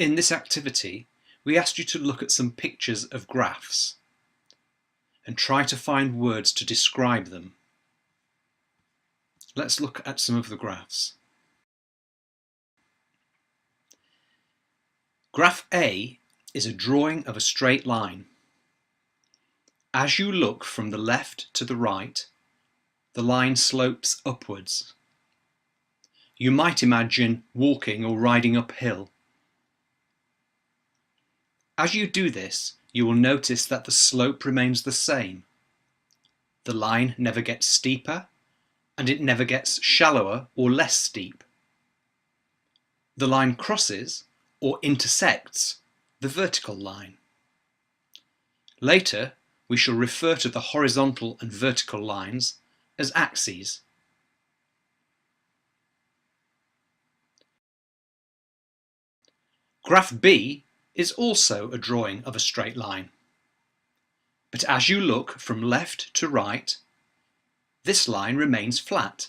In this activity, we asked you to look at some pictures of graphs and try to find words to describe them. Let's look at some of the graphs. Graph A is a drawing of a straight line. As you look from the left to the right, the line slopes upwards. You might imagine walking or riding uphill. As you do this, you will notice that the slope remains the same. The line never gets steeper, and it never gets shallower or less steep. The line crosses or intersects the vertical line. Later, we shall refer to the horizontal and vertical lines as axes. Graph B is also a drawing of a straight line. But as you look from left to right, this line remains flat.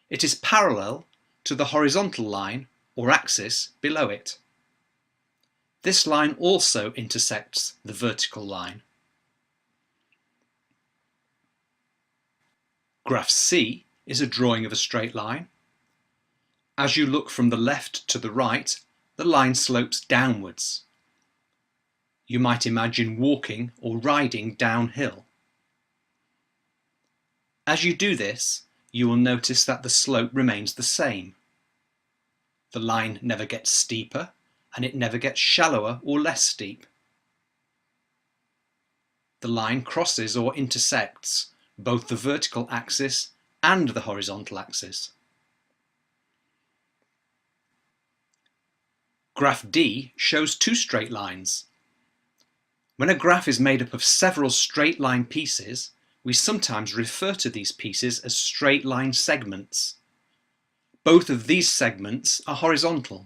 It is parallel to the horizontal line or axis below it. This line also intersects the vertical line. Graph C is a drawing of a straight line. As you look from the left to the right, the line slopes downwards. You might imagine walking or riding downhill. As you do this, you will notice that the slope remains the same. The line never gets steeper, and it never gets shallower or less steep. The line crosses or intersects both the vertical axis and the horizontal axis. Graph D shows two straight lines. When a graph is made up of several straight line pieces, we sometimes refer to these pieces as straight line segments. Both of these segments are horizontal.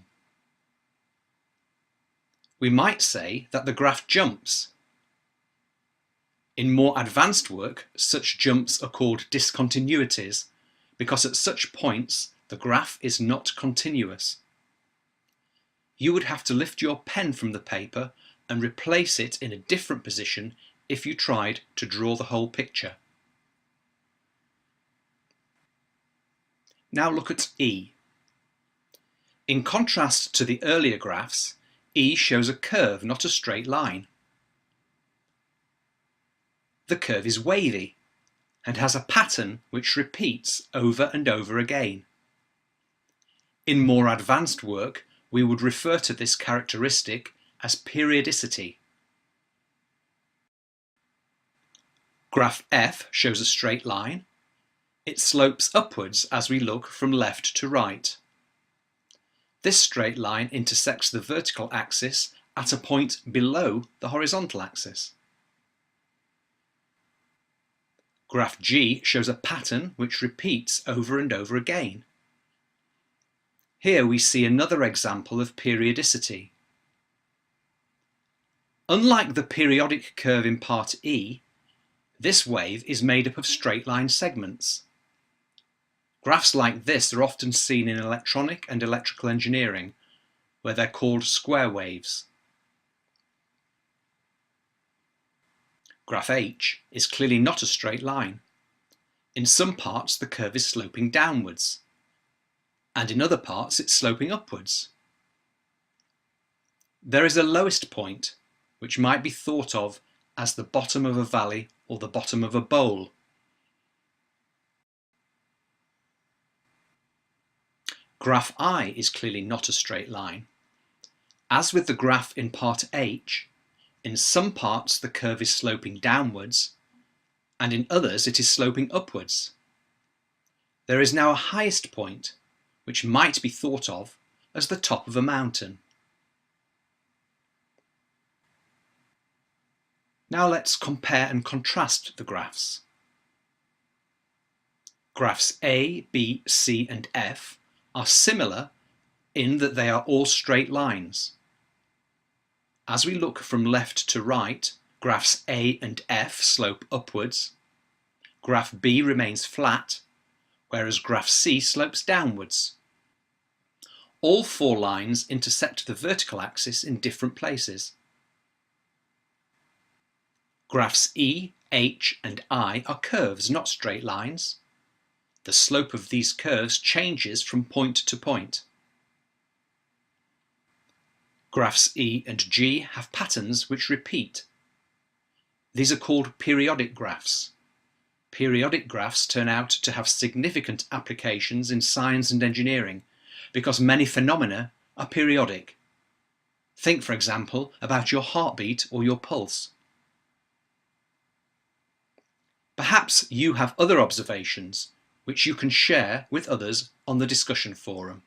We might say that the graph jumps. In more advanced work, such jumps are called discontinuities because at such points the graph is not continuous. You would have to lift your pen from the paper and replace it in a different position if you tried to draw the whole picture. Now look at E. In contrast to the earlier graphs, E shows a curve, not a straight line. The curve is wavy and has a pattern which repeats over and over again. In more advanced work, we would refer to this characteristic as periodicity. Graph F shows a straight line. It slopes upwards as we look from left to right. This straight line intersects the vertical axis at a point below the horizontal axis. Graph G shows a pattern which repeats over and over again. Here we see another example of periodicity. Unlike the periodic curve in part E, this wave is made up of straight line segments. Graphs like this are often seen in electronic and electrical engineering, where they're called square waves. Graph H is clearly not a straight line. In some parts the curve is sloping downwards, and in other parts it's sloping upwards. There is a lowest point, which might be thought of as the bottom of a valley or the bottom of a bowl. Graph I is clearly not a straight line. As with the graph in part H, in some parts the curve is sloping downwards, and in others it is sloping upwards. There is now a highest point, which might be thought of as the top of a mountain. Now let's compare and contrast the graphs. Graphs A, B, C and F are similar in that they are all straight lines. As we look from left to right, graphs A and F slope upwards, graph B remains flat, whereas graph C slopes downwards. all 4 lines intersect the vertical axis in different places. Graphs E, H and I are curves, not straight lines. The slope of these curves changes from point to point. Graphs E and G have patterns which repeat. These are called periodic graphs. Periodic graphs turn out to have significant applications in science and engineering because many phenomena are periodic. Think, for example, about your heartbeat or your pulse. Perhaps you have other observations which you can share with others on the discussion forum.